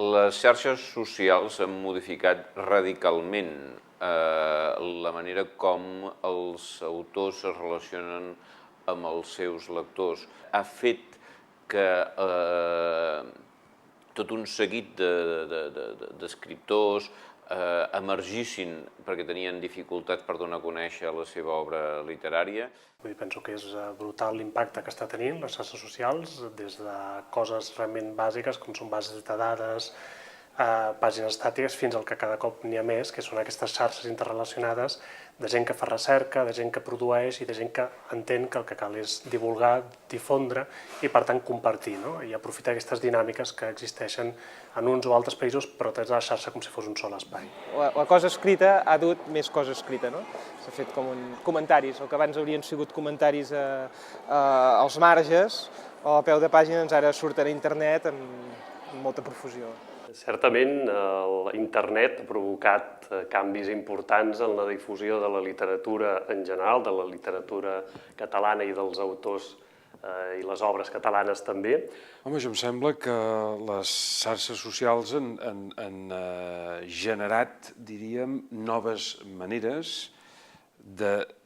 Les xarxes socials han modificat radicalment la manera com els autors es relacionen amb els seus lectors. Ha fet que tot un seguit d'escriptors emergissin perquè tenien dificultats per donar a conèixer la seva obra literària. Penso que és brutal l'impacte que està tenint les xarxes socials, des de coses realment bàsiques, com són bases de dades, pàgines estàtiques, fins al que cada cop n'hi ha més, que són aquestes xarxes interrelacionades de gent que fa recerca, de gent que produeix i de gent que entén que el que cal és divulgar, difondre i, per tant, compartir, no? I aprofitar aquestes dinàmiques que existeixen en uns o altres països, però tens la xarxa com si fos un sol espai. La cosa escrita ha dut més cosa escrita, no? S'ha fet com comentaris, el que abans haurien sigut comentaris als marges o a peu de pàgines, ara surten a internet amb molta profusió. Certament, internet ha provocat canvis importants en la difusió de la literatura en general, de la literatura catalana i dels autors i les obres catalanes també. Home, jo em sembla que les xarxes socials han generat, diríem, noves maneres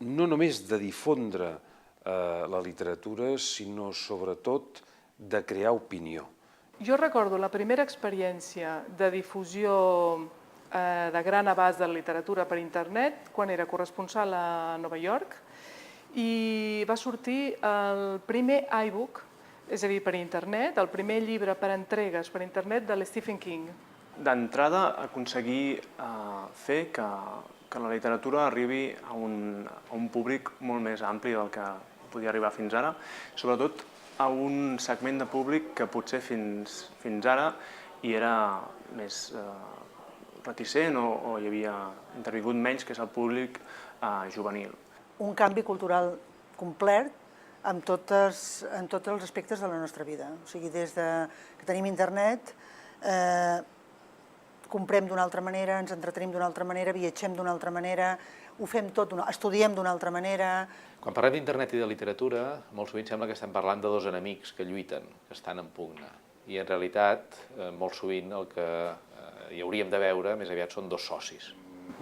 no només de difondre la literatura, sinó sobretot de crear opinió. Jo recordo la primera experiència de difusió de gran abast de la literatura per internet quan era corresponsal a Nova York i va sortir el primer iBook, és a dir, per internet, el primer llibre per entregues per internet de l'Stephen King. D'entrada, aconseguir fer que la literatura arribi a un públic molt més ampli del que podia arribar fins ara, sobretot a un segment de públic que potser fins ara hi era més reticent o hi havia intervingut menys, que és el públic juvenil. Un canvi cultural complet en tots els aspectes de la nostra vida. O sigui, des que tenim internet, comprem d'una altra manera, ens entretenim d'una altra manera, viatgem d'una altra manera, ho fem tot, estudiem d'una altra manera. Quan parlem d'internet i de literatura, molt sovint sembla que estem parlant de dos enemics que lluiten, que estan en pugna. I en realitat, molt sovint el que hi hauríem de veure més aviat són dos socis.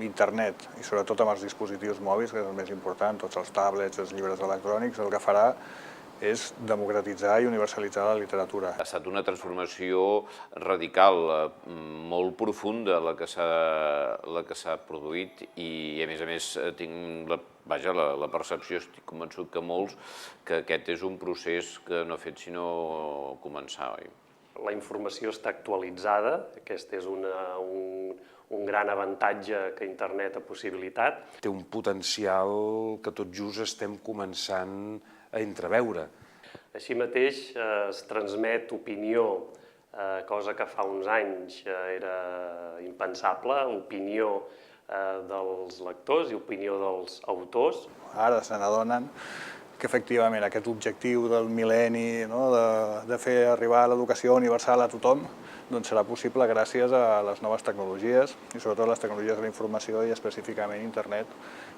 Internet, i sobretot amb els dispositius mòbils, que és el més important, tots els tablets, els llibres electrònics, el que farà és democratitzar i universalitzar la literatura. Ha estat una transformació radical, molt profunda la que s'ha produït i, a més, tinc la percepció, estic convençut que molts, que aquest és un procés que no ha fet sinó començar. La informació està actualitzada, aquest és un gran avantatge que internet ha possibilitat. Té un potencial que tot just estem començant a entreveure. Així mateix es transmet opinió, cosa que fa uns anys era impensable, opinió dels lectors i opinió dels autors. Ara se n'adonen que efectivament aquest objectiu del mil·lenni, de fer arribar l'educació universal a tothom, doncs serà possible gràcies a les noves tecnologies i sobretot les tecnologies de la informació i específicament internet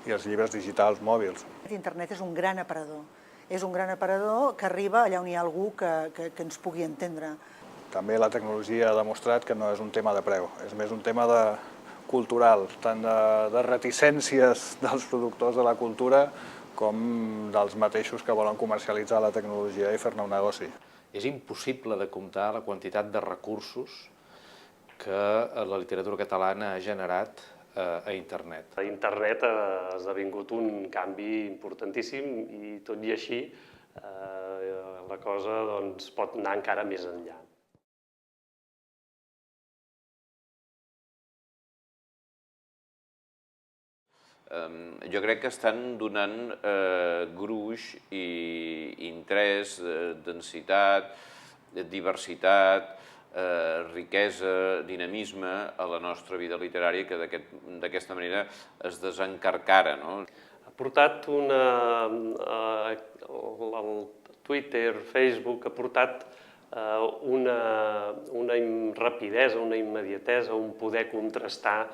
i els llibres digitals mòbils. Internet és un gran aparador. És un gran aparador que arriba allà on hi ha algú que ens pugui entendre. També la tecnologia ha demostrat que no és un tema de preu, és més un tema cultural, tant de reticències dels productors de la cultura com dels mateixos que volen comercialitzar la tecnologia i fer-ne un negoci. És impossible de comptar la quantitat de recursos que la literatura catalana ha generat a internet. Internet ha esdevingut un canvi importantíssim i tot i així la cosa pot anar encara més enllà. Jo crec que estan donant gruix i interès, densitat, diversitat, riquesa, dinamisme a la nostra vida literària que d'aquesta manera es desencarcara. Ha portat el Twitter, Facebook, ha portat una rapidesa, una immediatesa, un poder contrastar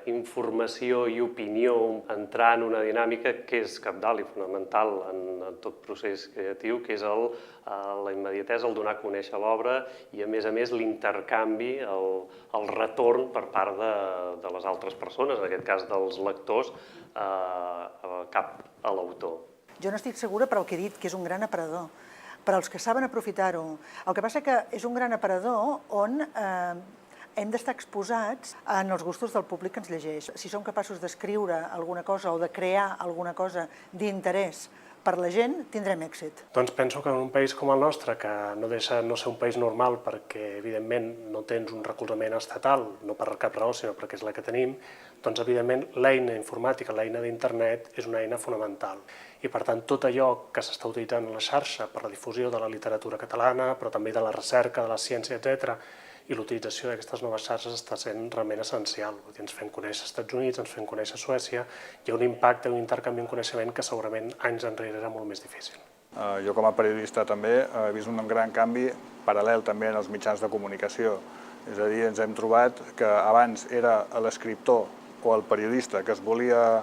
informació i opinió, entrar en una dinàmica que és cabdal i fonamental en tot procés creatiu, que és la immediatesa, el donar a conèixer l'obra i, a més, l'intercanvi, el retorn per part de les altres persones, en aquest cas dels lectors, cap a l'autor. Jo n'estic segura per el que he dit, que és un gran aparador, per als que saben aprofitar-ho. El que passa que és un gran aparador on hem d'estar exposats en els gustos del públic que ens llegeix. Si som capaços d'escriure alguna cosa o de crear alguna cosa d'interès per la gent, tindrem èxit. Doncs penso que en un país com el nostre, que no deixa de no ser un país normal perquè, evidentment, no tens un recolzament estatal, no per cap raó, sinó perquè és la que tenim, doncs, evidentment, l'eina informàtica, l'eina d'internet, és una eina fonamental. I, per tant, tot allò que s'està utilitzant a la xarxa per la difusió de la literatura catalana, però també de la recerca, de la ciència, etc., i l'utilització d'aquestes noves xarxes està sent realment essencial. Ens fem conèixer als Estats Units, ens fem conèixer a Suècia, hi ha un impacte, un intercanvi en coneixement que segurament anys enrere era molt més difícil. Jo com a periodista també he vist un gran canvi paral·lel també en els mitjans de comunicació. És a dir, ens hem trobat que abans era l'escriptor o el periodista que es volia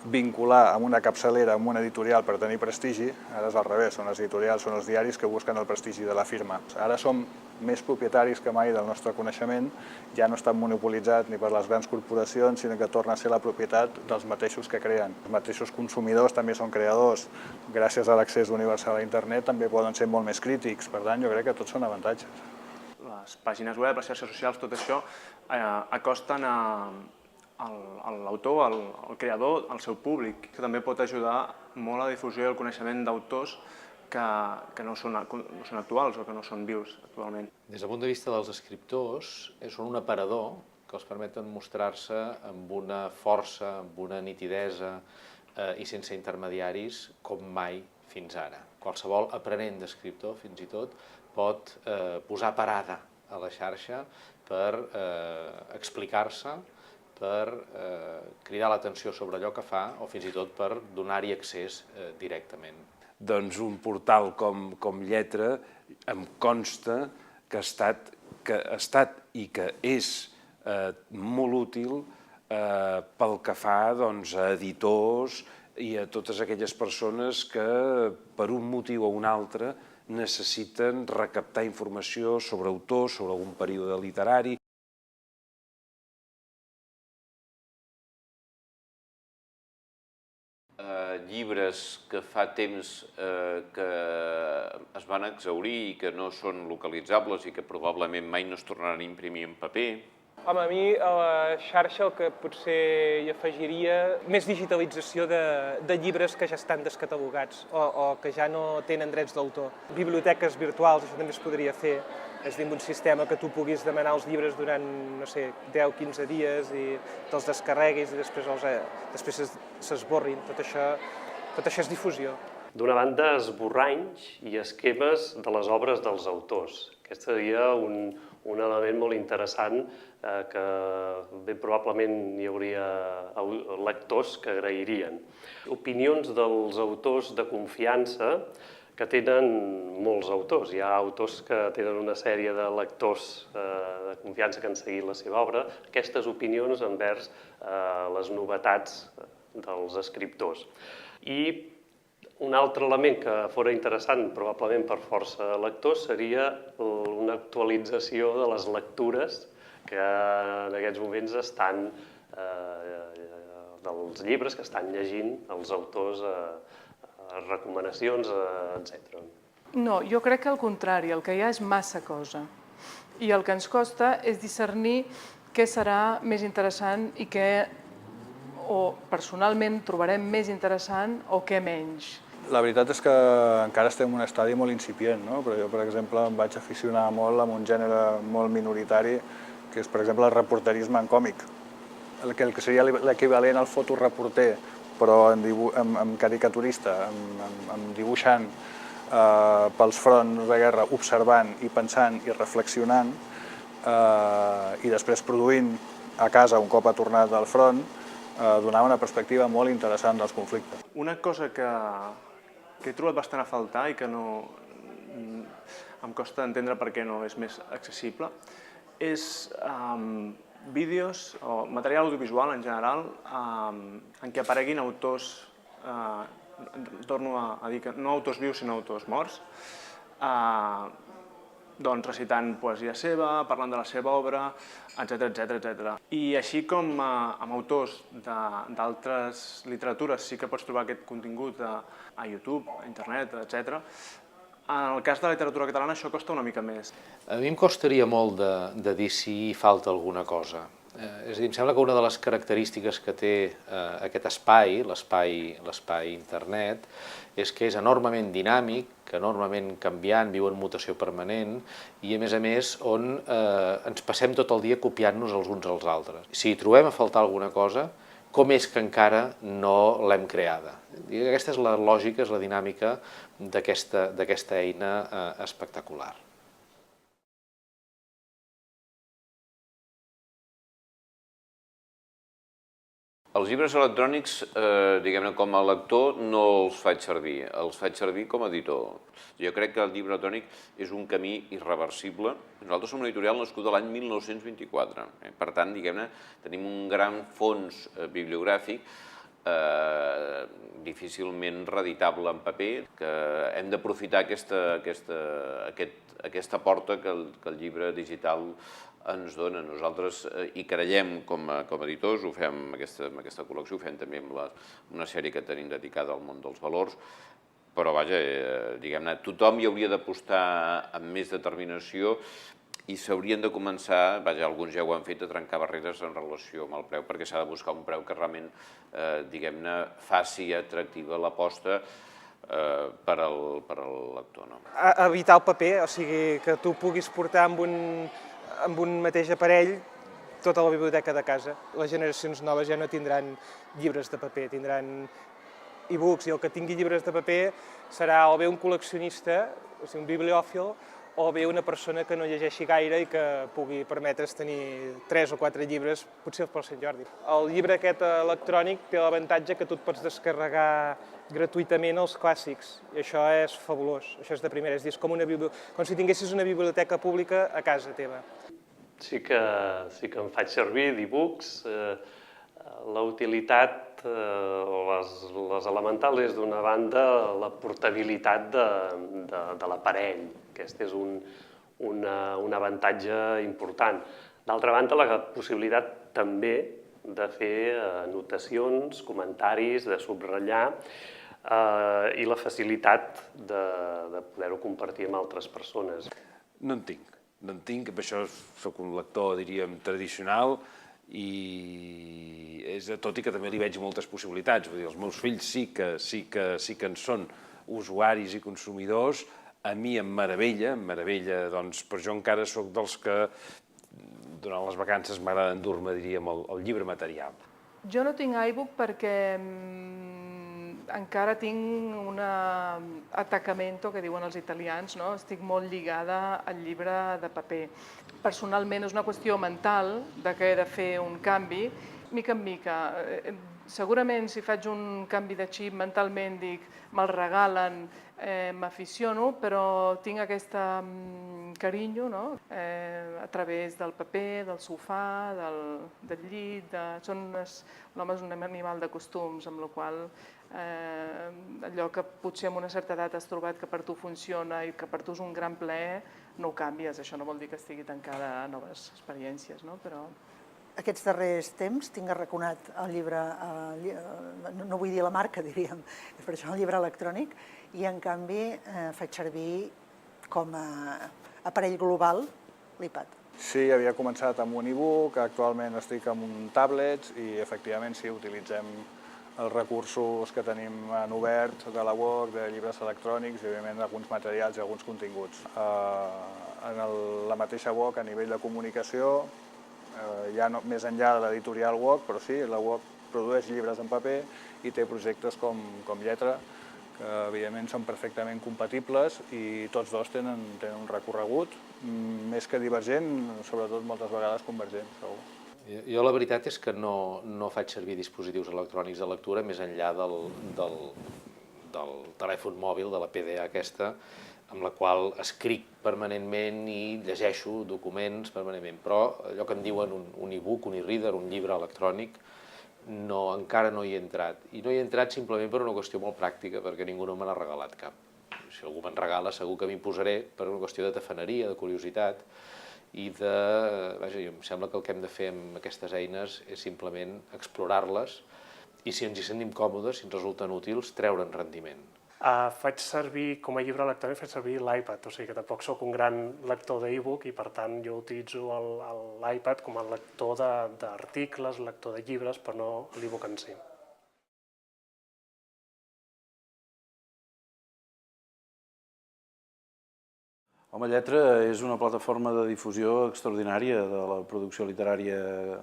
vincular amb una capçalera, amb una editorial per tenir prestigi, ara és al revés, són les editorials, són els diaris que busquen el prestigi de la firma. Ara som més propietaris que mai del nostre coneixement, ja no està monopolitzat ni per les grans corporacions, sinó que torna a ser la propietat dels mateixos que creen. Els mateixos consumidors també són creadors. Gràcies a l'accés universal a internet també poden ser molt més crítics, per tant jo crec que tots són avantatges. Les pàgines web, les xarxes socials, tot això acosten a l'autor, al creador, al seu públic, que també pot ajudar molt a la difusió i el coneixement d'autors que no són actuals o que no són vius actualment. Des del punt de vista dels escriptors, són un aparador que els permeten mostrar-se amb una força, amb una nitidesa i sense intermediaris com mai fins ara. Qualsevol aprenent d'escriptor, fins i tot, pot posar parada a la xarxa per explicar-se, per cridar l'atenció sobre allò que fa o fins i tot per donar-hi accés directament. Doncs un portal com Lletra em consta que ha estat i que és molt útil pel que fa a editors i a totes aquelles persones que per un motiu o un altre necessiten recaptar informació sobre autors, sobre algun període literari. Llibres que fa temps que es van exhaurir i que no són localitzables i que probablement mai no es tornaran a imprimir en paper. Home, a mi a la xarxa el que potser hi afegiria més digitalització de llibres que ja estan descatalogats o que ja no tenen drets d'autor. Biblioteques virtuals, això també es podria fer, és dins d'un sistema que tu puguis demanar els llibres durant, no sé, 10-15 dies i te'ls descarreguis i després s'esborrin. Tot això és difusió. D'una banda, esborranys i esquemes de les obres dels autors. Aquest seria un element molt interessant que ben probablement hi hauria lectors que agrairien. Opinions dels autors de confiança que tenen molts autors. Hi ha autors que tenen una sèrie de lectors de confiança que han seguit la seva obra. Aquestes opinions envers les novetats dels escriptors. I un altre element que fora interessant, probablement per força lectors, seria una actualització de les lectures que en aquests moments estan, dels llibres que estan llegint els autors, recomanacions, etc. No, jo crec que al contrari, el que hi ha és massa cosa. I el que ens costa és discernir què serà més interessant i què, o personalment, trobarem més interessant o què menys. La veritat és que encara estem en un estadi molt incipient, no? Però jo, per exemple, em vaig aficionar molt a un gènere molt minoritari, que és, per exemple, el reporterisme en còmic. El que seria l'equivalent al fotoreporter, però en caricaturista, en dibuixant pels fronts de guerra, observant i pensant i reflexionant, i després produint a casa un cop ha tornat del front, donava una perspectiva molt interessant dels conflictes. Una cosa que he trobat bastant a faltar i que no em costa entendre per què no és més accessible és vídeos o material audiovisual en general en què apareguin autors, torno a dir que no autors vius sinó autors morts, doncs recitant poesia seva, parlant de la seva obra, etc. I així com amb autors d'altres literatures sí que pots trobar aquest contingut a YouTube, a internet, etc. En el cas de la literatura catalana això costa una mica més. A mi em costaria molt de dir si falta alguna cosa. És a dir, em sembla que una de les característiques que té aquest espai, l'espai internet, és que és enormement dinàmic, enormement canviant, viu en mutació permanent i, a més, on ens passem tot el dia copiant-nos els uns als altres. Si hi trobem a faltar alguna cosa, com és que encara no l'hem creada? Aquesta és la lògica, és la dinàmica d'aquesta eina espectacular. Els llibres electrònics, diguem-ne, com a lector no els faig servir com a editor. Jo crec que el llibre electrònic és un camí irreversible. Nosaltres som una editorial nascuda l'any 1924. Per tant, diguem-ne, tenim un gran fons bibliogràfic difícilment reeditable en paper, que hem d'aprofitar aquesta porta que el llibre digital ens dona. Nosaltres hi creiem com a editors, ho fem amb aquesta col·lecció, ho fem també amb una sèrie que tenim dedicada al món dels valors, però vaja, diguem-ne, tothom hi hauria d'apostar amb més determinació i s'haurien de començar, vaja, alguns ja ho han fet, a trencar barreres en relació amb el preu, perquè s'ha de buscar un preu que realment, diguem-ne, faci atractiva l'aposta per al lector. Evitar el paper, o sigui, que tu puguis portar amb un mateix aparell tota la biblioteca de casa. Les generacions noves ja no tindran llibres de paper, tindran e-books, i el que tingui llibres de paper serà o bé un col·leccionista, o sigui, un bibliòfil, o bé una persona que no llegeixi gaire i que pugui permetre's tenir 3 o 4 llibres, potser pel Sant Jordi. El llibre aquest electrònic té l'avantatge que tu et pots descarregar gratuïtament els clàssics, i això és fabulós, això és de primera, és a dir, com si tinguessis una biblioteca pública a casa teva. Sí que em faig servir d'e-books. La utilitat, les elementals, és d'una banda la portabilitat de l'aparell. Aquest és un avantatge important. D'altra banda, la possibilitat també de fer anotacions, comentaris, de subratllar, i la facilitat de poder-ho compartir amb altres persones. No en tinc, per això soc un lector, diríem, tradicional, i tot i que també li veig moltes possibilitats. Vull dir, els meus fills sí que en són usuaris i consumidors. A mi em meravella, doncs, però jo encara soc dels que durant les vacances m'agrada endur-me, diríem, el llibre material. Jo no tinc iBook perquè encara tinc un atacamento, que diuen els italians, no? Estic molt lligada al llibre de paper. Personalment és una qüestió mental que he de fer un canvi, mica en mica. Segurament si faig un canvi de xip mentalment dic, me'l regalen, m'aficiono, però tinc aquest carinyo a través del paper, del sofà, del llit. L'home és un animal de costums, amb la qual allò que potser amb una certa edat has trobat que per tu funciona i que per tu és un gran plaer, no ho canvies. Això no vol dir que estigui tancada a noves experiències, però... Aquests darrers temps tinc arraconat el llibre, no vull dir la marca, diríem, és per això el llibre electrònic, i en canvi faig servir com a aparell global l'iPad. Sí, havia començat amb un e-book, actualment estic amb un tablet i efectivament sí, utilitzem els recursos que tenim en obert de la web, de llibres electrònics i, òbviament, alguns materials i alguns continguts. En la mateixa web, a nivell de comunicació, ja més enllà de l'editorial WOC, però sí, la WOC produeix llibres en paper i té projectes com Lletra, que evidentment són perfectament compatibles i tots dos tenen un recorregut més que divergent, sobretot moltes vegades convergent, segur. Jo la veritat és que no faig servir dispositius electrònics de lectura més enllà del telèfon mòbil, de la PDA aquesta, amb la qual escric permanentment i llegeixo documents permanentment, però allò que en diuen un e-book, un e-reader, un llibre electrònic, encara no hi he entrat. I no hi he entrat simplement per una qüestió molt pràctica, perquè ningú no me n'ha regalat cap. Si algú me'n regala segur que m'hi posaré per una qüestió de tafaneria, de curiositat, i vaja, em sembla que el que hem de fer amb aquestes eines és simplement explorar-les i si ens hi sentim còmodes, si ens resulten útils, treure'n rendiment. Faig servir, com a llibre electrònic, faig servir l'iPad, o sigui que tampoc sóc un gran lector d'e-book i per tant jo utilitzo l'iPad com a lector d'articles, lector de llibres, però no l'e-book en si. Home Lletra és una plataforma de difusió extraordinària de la producció literària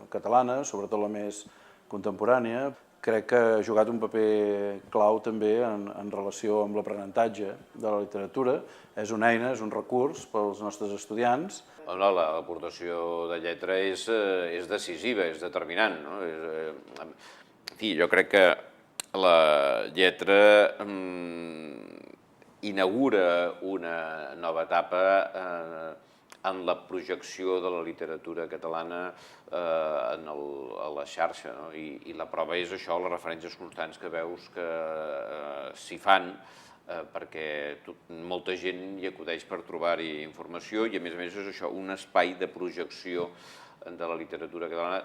catalana, sobretot la més contemporània. Crec que ha jugat un paper clau també en relació amb l'aprenentatge de la literatura. És una eina, és un recurs pels nostres estudiants. L'aportació de Lletra és decisiva, és determinant. En fi, jo crec que la Lletra inaugura una nova etapa en la projecció de la literatura catalana a la xarxa. I la prova és això, les referències constants que veus que s'hi fan, perquè molta gent hi acudeix per trobar-hi informació i a més és això, un espai de projecció de la literatura catalana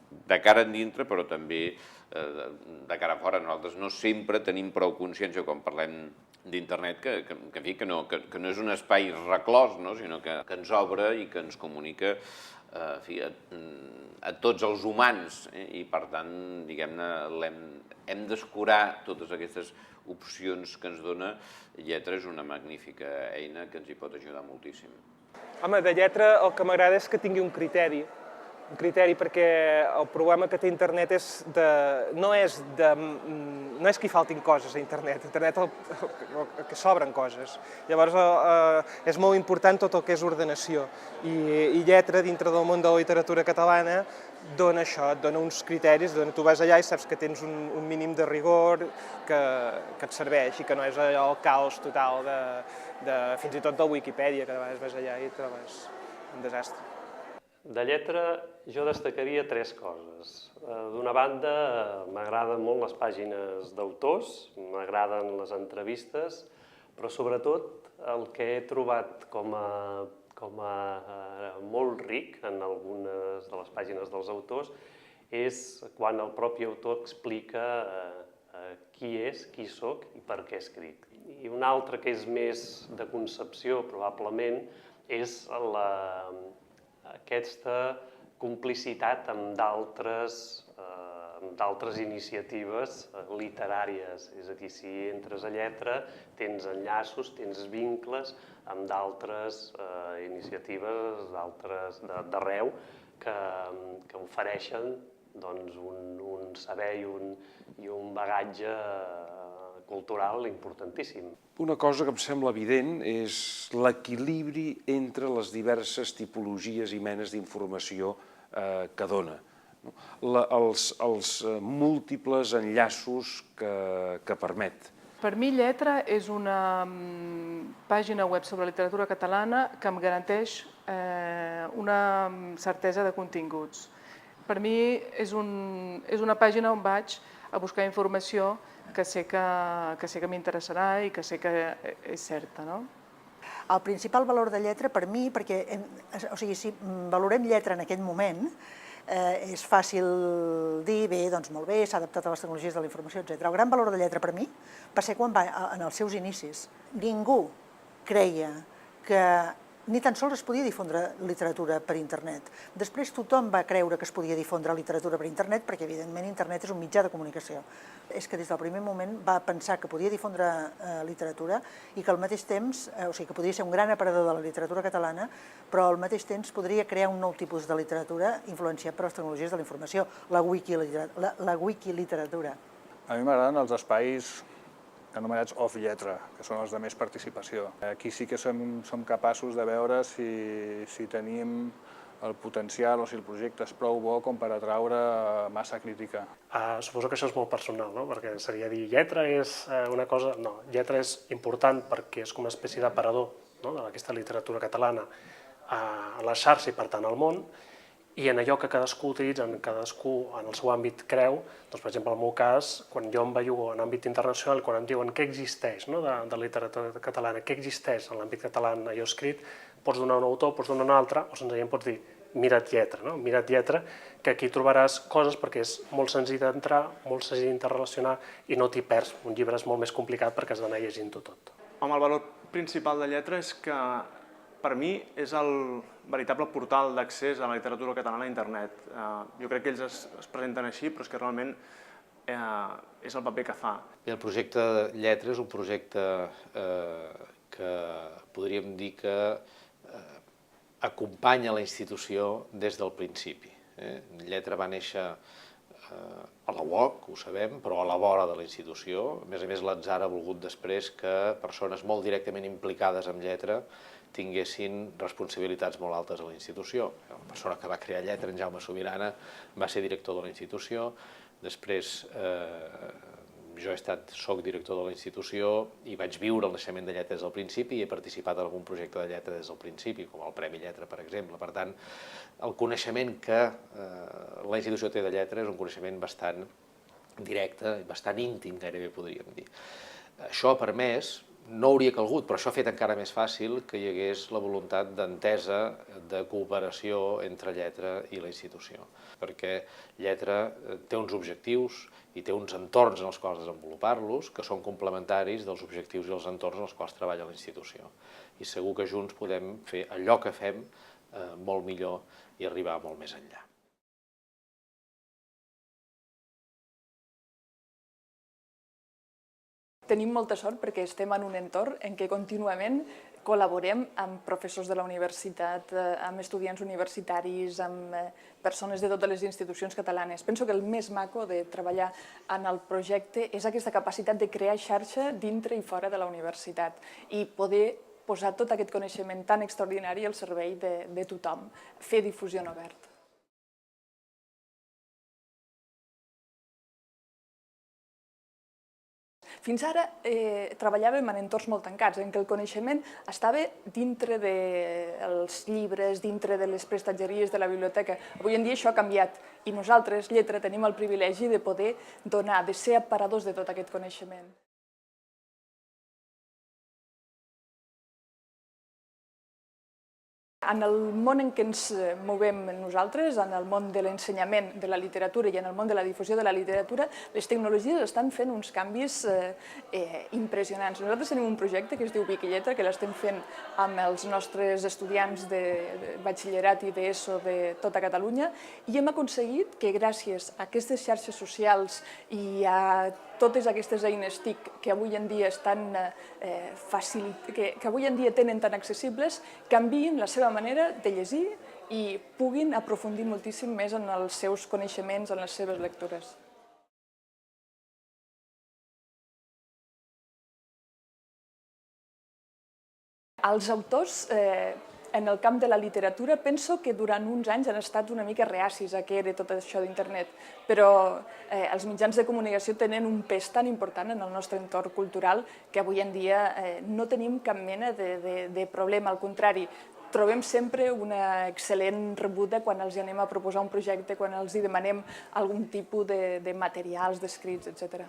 de cara endintre, però també de cara a fora. Nosaltres no sempre tenim prou consciència quan parlem d'internet que no és un espai reclòs, sinó que ens obre i que ens comunica a tots els humans i per tant, diguem-ne, hem d'escurar totes aquestes opcions que ens dona. Lletra és una magnífica eina que ens hi pot ajudar moltíssim. Home, de Lletra el que m'agrada és que tingui un criteri perquè el problema que té internet no és que hi faltin coses a internet, que sobren coses. Llavors és molt important tot el que és ordenació i Lletra dintre del món de la literatura catalana dona això, et dona uns criteris, tu vas allà i saps que tens un mínim de rigor que et serveix i que no és allò el caos total fins i tot de Wikipedia, que de vegades vas allà i trobes un desastre. De Lletra jo destacaria 3 coses. D'una banda, m'agraden molt les pàgines d'autors, m'agraden les entrevistes, però sobretot el que he trobat com a molt ric en algunes de les pàgines dels autors és quan el propi autor explica qui és, qui soc i per què escric. I un altre que és més de concepció, probablement, és aquesta complicitat amb d'altres iniciatives literàries. És a dir, si entres a Lletra, tens enllaços, tens vincles amb d'altres iniciatives d'arreu que ofereixen un saber i un bagatge cultural importantíssim. Una cosa que em sembla evident és l'equilibri entre les diverses tipologies i menes d'informació que dona. Els múltiples enllaços que permet. Per mi Lletra és una pàgina web sobre literatura catalana que em garanteix una certesa de continguts. Per mi és una pàgina on vaig a buscar informació que sé que m'interessarà i que sé que és certa. El principal valor de Lletra per mi, perquè si valorem Lletra en aquest moment, és fàcil dir, bé, doncs molt bé, s'ha adaptat a les tecnologies de la informació, etc. El gran valor de Lletra per mi va ser quan va en els seus inicis. Ningú creia que ni tan sols es podia difondre literatura per internet. Després tothom va creure que es podia difondre literatura per internet perquè, evidentment, internet és un mitjà de comunicació. És que des del primer moment va pensar que podia difondre literatura i que al mateix temps, o sigui, que podria ser un gran aparador de la literatura catalana, però al mateix temps podria crear un nou tipus de literatura influenciat per les tecnologies de la informació, la wikiliteratura. A mi m'agraden els espais anomenats off-lletra, que són els de més participació. Aquí sí que som capaços de veure si tenim el potencial o si el projecte és prou bo com per atraure massa crítica. Suposo que això és molt personal, no? Perquè seria dir lletra és una cosa... No, lletra és important perquè és com una espècie d'aparador, no?, d'aquesta literatura catalana a la xarxa i, per tant, al món, i en allò que cadascú utilitza, cadascú en el seu àmbit creu, doncs, per exemple, en el meu cas, quan jo em bellugo en àmbit internacional, quan em diuen què existeix, no?, de literatura catalana, què existeix en l'àmbit català allò escrit, pots donar un autor, pots donar un altre, o senzillament pots dir mira't lletra, no? Mira't lletra, que aquí trobaràs coses perquè és molt senzill d'entrar, molt senzill d'interrelacionar i no t'hi perds. Un llibre és molt més complicat perquè has d'anar llegint-ho tot. Home, el valor principal de lletra és que per mi és el veritable portal d'accés a la literatura catalana a internet. Jo crec que ells es presenten així, però és que realment és el paper que fa. El projecte Lletra és un projecte que podríem dir que acompanya la institució des del principi. Lletra va néixer a la UOC, ho sabem, però a la vora de la institució. A més, l'atzar ha volgut després que persones molt directament implicades amb Lletra tinguessin responsabilitats molt altes a la institució. La persona que va crear Lletra, en Jaume Subirana, va ser director de la institució. Després jo soc director de la institució i vaig viure el naixement de Lletra des del principi i he participat en algun projecte de Lletra des del principi, com el Premi Lletra, per exemple. Per tant, el coneixement que la institució té de Lletra és un coneixement bastant directe, bastant íntim, gairebé podríem dir. Això ha permès, no hauria calgut, però això ha fet encara més fàcil que hi hagués la voluntat d'entesa, de cooperació entre Lletra i la institució, perquè Lletra té uns objectius i té uns entorns en els quals desenvolupar-los que són complementaris dels objectius i els entorns en els quals treballa la institució. I segur que junts podem fer allò que fem molt millor i arribar molt més enllà. Tenim molta sort perquè estem en un entorn en què contínuament col·laborem amb professors de la universitat, amb estudiants universitaris, amb persones de totes les institucions catalanes. Penso que el més maco de treballar en el projecte és aquesta capacitat de crear xarxa dintre i fora de la universitat i poder posar tot aquest coneixement tan extraordinari al servei de tothom, fer difusió en obert. Fins ara treballàvem en entorns molt tancats, en què el coneixement estava dintre dels llibres, dintre de les prestatgeries de la biblioteca. Avui en dia això ha canviat i nosaltres, Lletra, tenim el privilegi de poder donar, de ser aparadors de tot aquest coneixement. En el món en què ens movem nosaltres, en el món de l'ensenyament de la literatura i en el món de la difusió de la literatura, les tecnologies estan fent uns canvis impressionants. Nosaltres tenim un projecte que es diu Vic i Lletra, que l'estem fent amb els nostres estudiants de batxillerat i d'ESO de tota Catalunya i hem aconseguit que gràcies a aquestes xarxes socials i a totes aquestes eines TIC que avui en dia que avui en dia tenen tan accessibles, canviïn la seva manera de llegir i puguin aprofundir moltíssim més en els seus coneixements, en les seves lectures. Els autors en el camp de la literatura penso que durant uns anys han estat una mica reacis a què era tot això d'internet, però els mitjans de comunicació tenen un pes tan important en el nostre entorn cultural que avui en dia no tenim cap mena de problema, al contrari, trobem sempre una excel·lent rebuda quan els anem a proposar un projecte, quan els demanem algun tipus de materials, d'escrits, etc.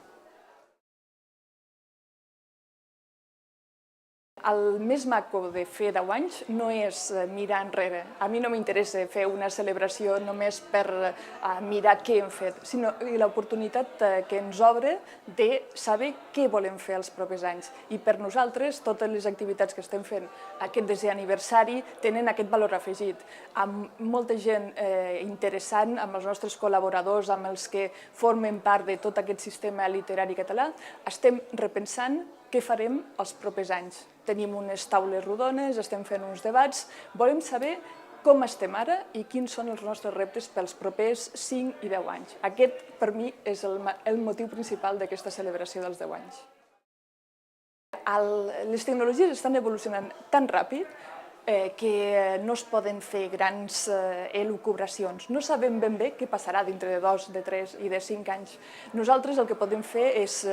El més maco de fer 10 anys no és mirar enrere. A mi no m'interessa fer una celebració només per mirar què hem fet, sinó l'oportunitat que ens obre de saber què volem fer els propers anys. I per nosaltres, totes les activitats que estem fent aquest desè aniversari tenen aquest valor afegit. Amb molta gent interessant, amb els nostres col·laboradors, amb els que formen part de tot aquest sistema literari català, estem repensant què farem els propers anys. Tenim unes taules rodones, estem fent uns debats, volem saber com estem ara i quins són els nostres reptes pels propers 5 i 10 anys. Aquest, per mi, és el motiu principal d'aquesta celebració dels 10 anys. Les tecnologies estan evolucionant tan ràpid que no es poden fer grans elucubracions. No sabem ben bé què passarà dintre de 2, de 3 i de 5 anys. Nosaltres el que podem fer és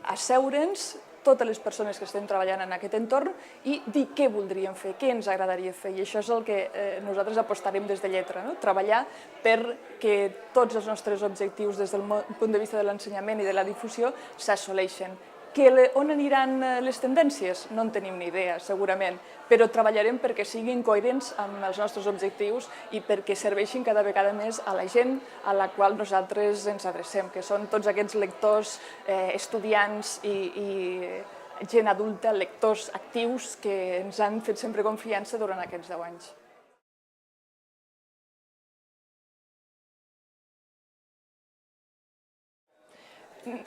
asseure'ns totes les persones que estem treballant en aquest entorn i dir què voldríem fer, què ens agradaria fer. I això és el que nosaltres apostarem des de Lletra, treballar perquè tots els nostres objectius des del punt de vista de l'ensenyament i de la difusió s'assoleixen. On aniran les tendències? No en tenim ni idea, segurament, però treballarem perquè siguin coherents amb els nostres objectius i perquè serveixin cada vegada més a la gent a la qual nosaltres ens adrecem, que són tots aquests lectors, estudiants i gent adulta, lectors actius que ens han fet sempre confiança durant aquests 10 anys.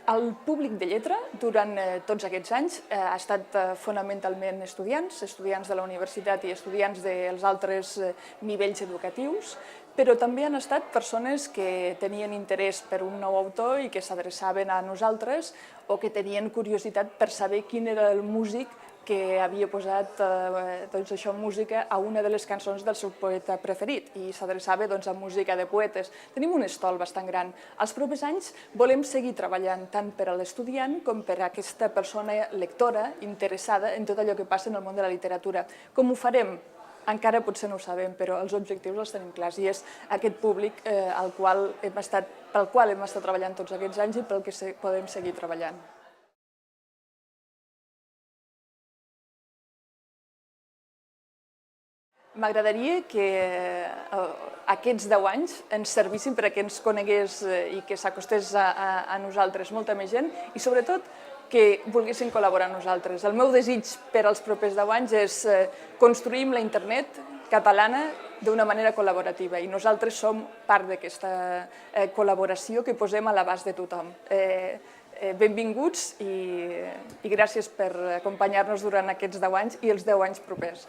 El públic de Lletra, durant tots aquests anys, ha estat fonamentalment estudiants de la universitat i estudiants dels altres nivells educatius, però també han estat persones que tenien interès per un nou autor i que s'adreçaven a nosaltres o que tenien curiositat per saber quin era el músic que havia posat música a una de les cançons del seu poeta preferit i s'adreçava a música de poetes. Tenim un estol bastant gran. Els propers anys volem seguir treballant tant per a l'estudiant com per a aquesta persona lectora interessada en tot allò que passa en el món de la literatura. Com ho farem? Encara potser no ho sabem, però els objectius els tenim clars i és aquest públic pel qual hem estat treballant tots aquests anys i pel que podem seguir treballant. M'agradaria que aquests 10 anys ens servissin perquè ens conegués i que s'acostés a nosaltres molta més gent i, sobretot, que volguessin col·laborar amb nosaltres. El meu desig per als propers 10 anys és construir la internet catalana d'una manera col·laborativa i nosaltres som part d'aquesta col·laboració que posem a l'abast de tothom. Benvinguts i gràcies per acompanyar-nos durant aquests 10 anys i els 10 anys propers.